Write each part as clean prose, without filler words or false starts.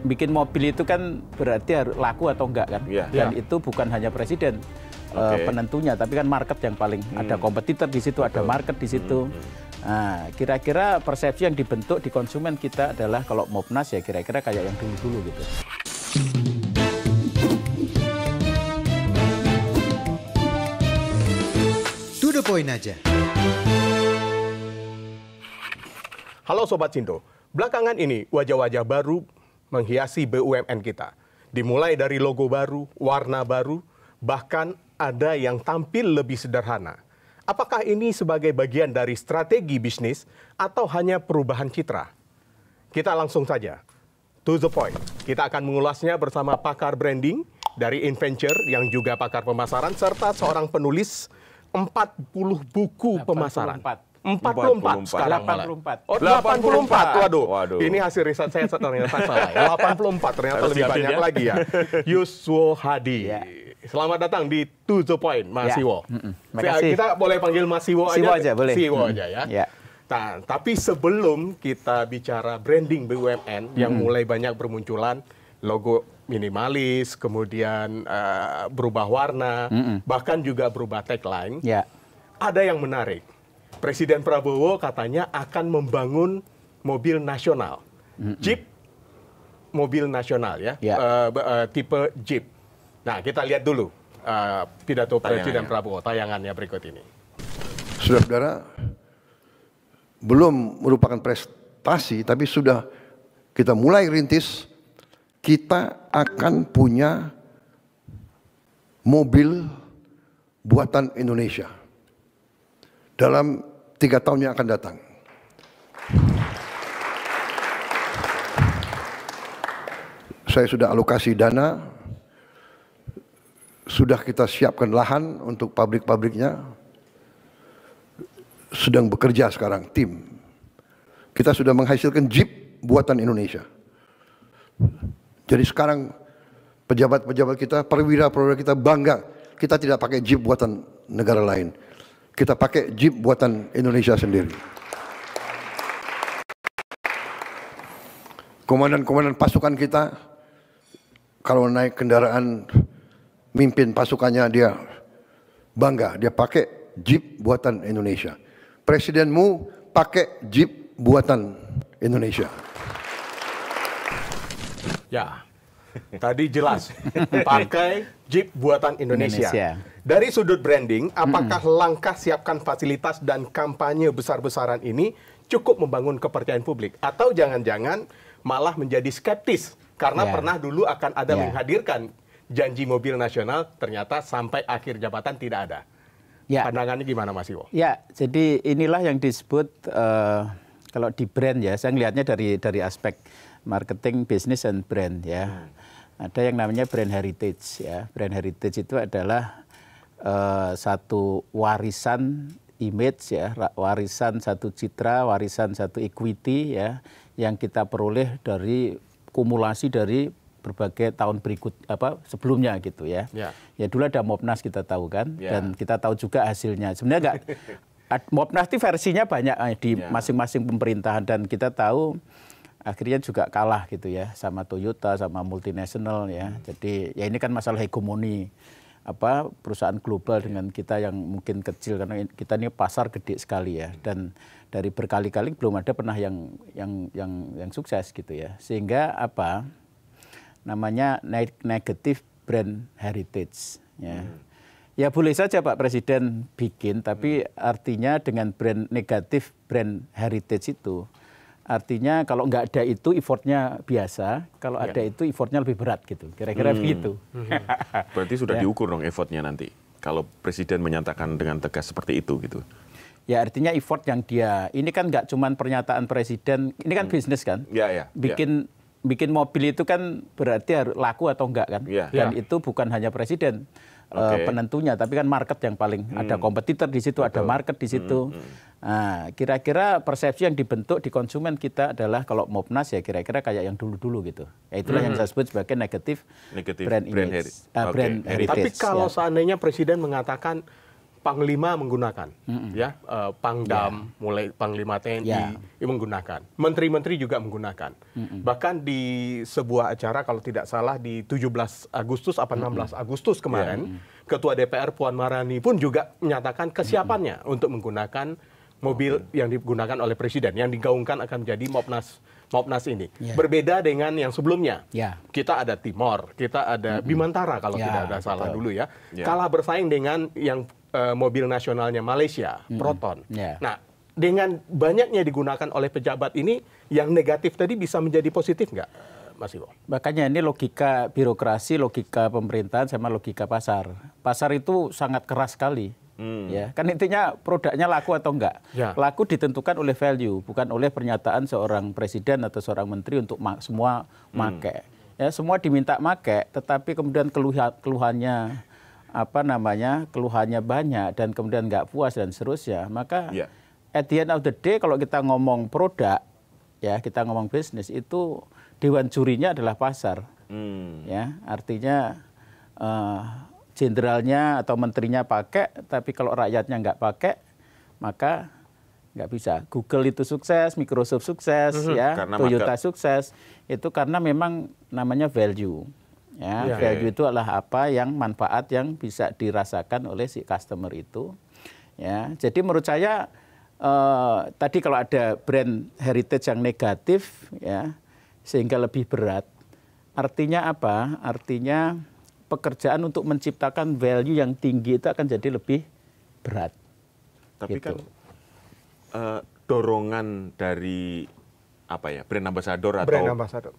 bikin mobil itu kan berarti harus laku atau enggak kan? Dan itu bukan hanya presiden penentunya, tapi kan market yang paling ada kompetitor di situ, ada market di situ. Nah, kira-kira persepsi yang dibentuk di konsumen kita adalah kalau Mopnas ya kira-kira kayak yang dulu-dulu gitu. To the point aja. Halo Sobat Cindo, belakangan ini wajah-wajah baru menghiasi BUMN kita. Dimulai dari logo baru, warna baru, bahkan ada yang tampil lebih sederhana. Apakah ini sebagai bagian dari strategi bisnis atau hanya perubahan citra? Kita langsung saja, to the point. Kita akan mengulasnya bersama pakar branding dari InVenture yang juga pakar pemasaran serta seorang penulis 40 buku pemasaran. 44 sekarang malah. 84. Oh, 84. Waduh. Ini hasil riset saya ternyata salah. 84 ternyata lebih banyak lagi ya. Yuswo Hadi. Selamat datang di To The Point, Mas Siwo. Kita boleh panggil Mas Siwo aja. Boleh. Siwo aja ya. Nah, tapi sebelum kita bicara branding BUMN yang mulai banyak bermunculan, logo minimalis, kemudian berubah warna, bahkan juga berubah tagline, ada yang menarik. Presiden Prabowo katanya akan membangun mobil nasional, Jeep mobil nasional ya, tipe Jeep. Nah, kita lihat dulu pidato Presiden Prabowo, tayangannya berikut ini. Saudara-saudara, belum merupakan prestasi, tapi sudah kita mulai rintis, kita akan punya mobil buatan Indonesia dalam 3 tahun yang akan datang. Saya sudah alokasi dana, sudah kita siapkan lahan untuk pabrik-pabriknya, sedang bekerja sekarang tim. Kita sudah menghasilkan Jeep buatan Indonesia. Jadi sekarang pejabat-pejabat kita, perwira-perwira kita bangga, kita tidak pakai Jeep buatan negara lain. Kita pakai Jeep buatan Indonesia sendiri. Komandan-komandan pasukan kita, kalau naik kendaraan, mimpin pasukannya dia bangga, dia pakai Jeep buatan Indonesia. Presidenmu pakai Jeep buatan Indonesia. Ya, tadi jelas pakai Jeep buatan Indonesia. Dari sudut branding, apakah langkah siapkan fasilitas dan kampanye besar-besaran ini cukup membangun kepercayaan publik? Atau jangan-jangan malah menjadi skeptis karena pernah dulu akan ada menghadirkan janji mobil nasional, ternyata sampai akhir jabatan tidak ada. Pandangannya gimana Mas Iwo? Ya, jadi inilah yang disebut kalau di brand ya, saya melihatnya dari aspek marketing, bisnis, dan brand ya. Ada yang namanya brand heritage ya. Brand heritage itu adalah satu warisan image ya, warisan satu citra, warisan satu equity ya, yang kita peroleh dari kumulasi dari berbagai tahun berikut sebelumnya gitu ya. Ya dulu ada Mopnas kita tahu kan, dan kita tahu juga hasilnya. Sebenarnya Mopnas itu versinya banyak di masing-masing pemerintahan, dan kita tahu akhirnya juga kalah gitu ya sama Toyota, sama multinasional ya. Jadi ya ini kan masalah hegemoni perusahaan global dengan kita yang mungkin kecil, karena kita ini pasar gede sekali ya, dan dari berkali-kali belum ada pernah yang sukses gitu ya. Sehingga namanya negative brand heritage ya. Ya boleh saja Pak Presiden bikin, tapi artinya dengan negatif brand heritage itu artinya kalau nggak ada itu effortnya biasa, kalau ada itu effortnya lebih berat gitu, kira-kira begitu. Berarti sudah diukur dong effortnya nanti, kalau Presiden menyatakan dengan tegas seperti itu gitu. Ya artinya effort yang ini kan nggak cuma pernyataan Presiden, ini kan bisnis kan, bikin mobil itu kan berarti harus laku atau enggak kan, dan itu bukan hanya Presiden penentunya, tapi kan market yang paling ada kompetitor di situ, ada market di situ. Nah, kira-kira persepsi yang dibentuk di konsumen kita adalah kalau Mopnas ya kira-kira kayak yang dulu-dulu gitu. Ya itulah yang saya sebut sebagai negatif brand image, brand heritage. Tapi kalau seandainya Presiden mengatakan Panglima menggunakan, ya, Pangdam, mulai Panglima TNI menggunakan, menteri-menteri juga menggunakan. Bahkan di sebuah acara kalau tidak salah di 17 Agustus apa 16 Agustus kemarin, Ketua DPR Puan Maharani pun juga menyatakan kesiapannya untuk menggunakan mobil yang digunakan oleh Presiden, yang digaungkan akan menjadi Mopnas ini. Berbeda dengan yang sebelumnya. Kita ada Timor, kita ada Bimantara kalau tidak ada salah dulu ya. Kalah bersaing dengan yang mobil nasionalnya Malaysia, Proton. Nah, dengan banyaknya digunakan oleh pejabat ini, yang negatif tadi bisa menjadi positif nggak, Mas Iwo? Makanya ini logika birokrasi, logika pemerintahan, sama logika pasar. Pasar itu sangat keras sekali. Ya, kan intinya produknya laku atau enggak. Laku ditentukan oleh value, bukan oleh pernyataan seorang presiden atau seorang menteri untuk semua make. Ya, semua diminta make, tetapi kemudian keluhannya keluhannya banyak dan kemudian nggak puas dan seterusnya. Maka at the end of the day kalau kita ngomong produk, ya kita ngomong bisnis, itu dewan jurinya adalah pasar. Ya, artinya jenderalnya atau menterinya pakai, tapi kalau rakyatnya nggak pakai, maka nggak bisa. Google itu sukses, Microsoft sukses, ya, Toyota sukses, itu karena memang namanya value. Ya, value itu adalah apa yang manfaat yang bisa dirasakan oleh si customer itu. Ya, jadi menurut saya tadi kalau ada brand heritage yang negatif, ya, sehingga lebih berat. Artinya apa? Artinya pekerjaan untuk menciptakan value yang tinggi itu akan jadi lebih berat. Tapi gitu. Kan dorongan dari brand ambassador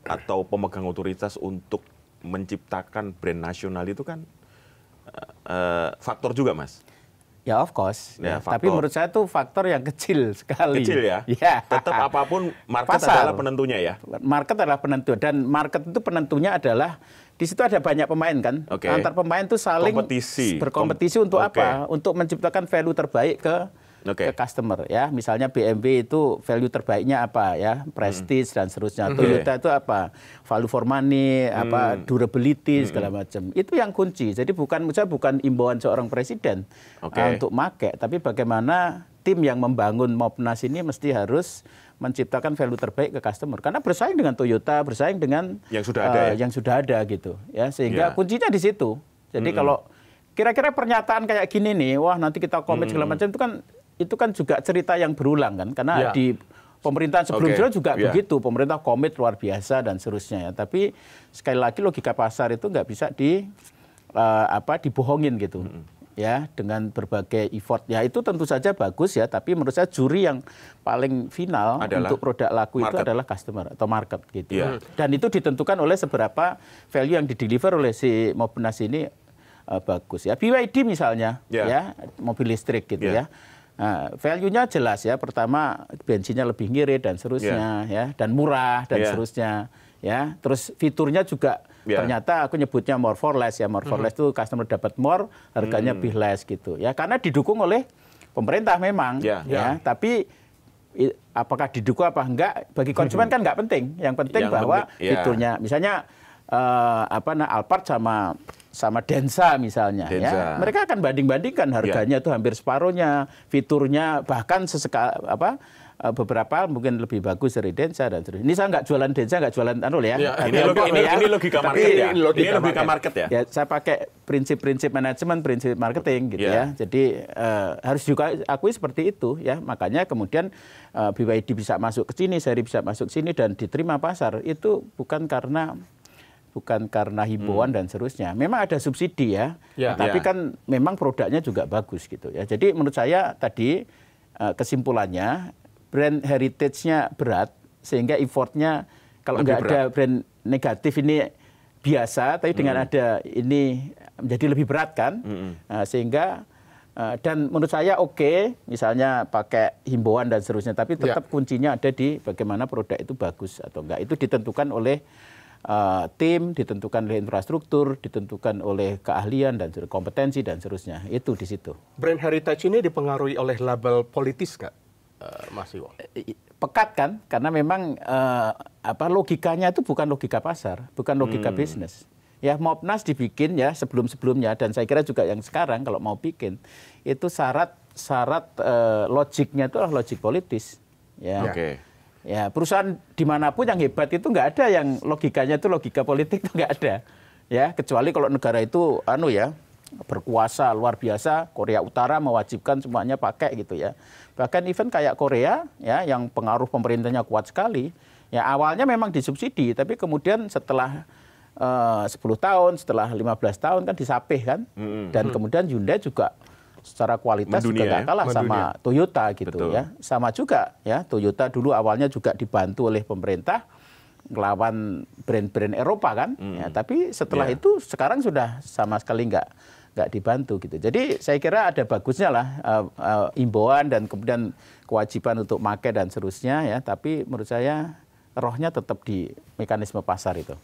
atau pemegang otoritas untuk menciptakan brand nasional itu kan faktor juga, Mas. Ya, of course. Ya, tapi menurut saya itu faktor yang kecil sekali. Kecil ya? Tetap apapun market adalah penentunya ya? Market adalah penentu. Dan market itu penentunya adalah, di situ ada banyak pemain kan. Antar pemain itu saling berkompetisi untuk apa? Untuk menciptakan value terbaik ke customer, ya. Misalnya BMW itu value terbaiknya apa, ya, prestige dan seterusnya. Toyota itu apa, value for money, durability segala macam. Itu yang kunci. Jadi bukan imbauan seorang presiden untuk make, tapi bagaimana tim yang membangun Mopnas ini mesti harus menciptakan value terbaik ke customer. Karena bersaing dengan Toyota, bersaing dengan yang sudah ada gitu, ya. Sehingga kuncinya di situ. Jadi kalau kira-kira pernyataan kayak gini nih, wah nanti kita komit segala macam, itu kan juga cerita yang berulang kan, karena di pemerintahan sebelumnya juga begitu, pemerintah komit luar biasa dan seterusnya ya. Tapi sekali lagi logika pasar itu nggak bisa dibohongin gitu, ya, dengan berbagai effort. Ya itu tentu saja bagus ya, tapi menurut saya juri yang paling final untuk produk laku itu adalah customer atau market gitu. Dan itu ditentukan oleh seberapa value yang dideliver oleh si Mopnas ini bagus ya. BYD misalnya, ya, mobil listrik gitu ya. Nah, value-nya jelas ya. Pertama bensinnya lebih ngirit dan seterusnya, ya, dan murah dan seterusnya, ya. Terus fiturnya juga ternyata aku nyebutnya more for less ya. More for less itu customer dapat more, harganya lebih less gitu ya. Karena didukung oleh pemerintah memang, ya. Tapi apakah didukung apa enggak bagi konsumen kan nggak penting. Yang penting bahwa fiturnya, misalnya Alphard sama Denza misalnya, ya, mereka akan banding-bandingkan harganya itu hampir separuhnya, fiturnya bahkan beberapa mungkin lebih bagus dari Denza dan seterusnya. Ini saya nggak jualan Denza, nggak jualan ya. Ini logika market ya. Ini logika market ya. Ya, saya pakai prinsip-prinsip manajemen, prinsip marketing gitu ya. Jadi harus juga akui seperti itu ya. Makanya kemudian BYD bisa masuk ke sini, Seri bisa masuk ke sini dan diterima pasar, itu bukan karena himbauan dan seterusnya. Memang ada subsidi ya, tapi kan memang produknya juga bagus gitu ya. Jadi menurut saya tadi kesimpulannya brand heritage-nya berat, sehingga effortnya kalau nggak ada brand negatif ini biasa, tapi dengan ada ini menjadi lebih berat kan, sehingga dan menurut saya misalnya pakai himbauan dan seterusnya, tapi tetap kuncinya ada di bagaimana produk itu bagus atau enggak. Itu ditentukan oleh tim, ditentukan oleh infrastruktur, ditentukan oleh keahlian dan kompetensi dan seterusnya. Itu di situ. Brand heritage ini dipengaruhi oleh label politis nggak, Mas Iwo? Pekat kan, karena memang logikanya itu bukan logika pasar, bukan logika bisnis. Ya Mopnas dibikin ya sebelum-sebelumnya dan saya kira juga yang sekarang kalau mau bikin itu syarat logiknya itu adalah logik politis. Ya. Oke. Ya perusahaan dimanapun yang hebat itu nggak ada yang logikanya itu logika politik itu nggak ada. Ya kecuali kalau negara itu berkuasa luar biasa, Korea Utara mewajibkan semuanya pakai gitu ya. Bahkan event kayak Korea ya yang pengaruh pemerintahnya kuat sekali. Ya awalnya memang disubsidi tapi kemudian setelah 10 tahun, setelah 15 tahun kan disapih kan. Dan kemudian Hyundai juga secara kualitas juga nggak kalah sama Toyota gitu. Betul. Ya. Sama juga ya Toyota dulu awalnya juga dibantu oleh pemerintah melawan brand-brand Eropa kan. Ya, tapi setelah itu sekarang sudah sama sekali nggak dibantu gitu. Jadi saya kira ada bagusnya lah imbauan dan kemudian kewajiban untuk pakai dan seterusnya ya. Tapi menurut saya rohnya tetap di mekanisme pasar itu.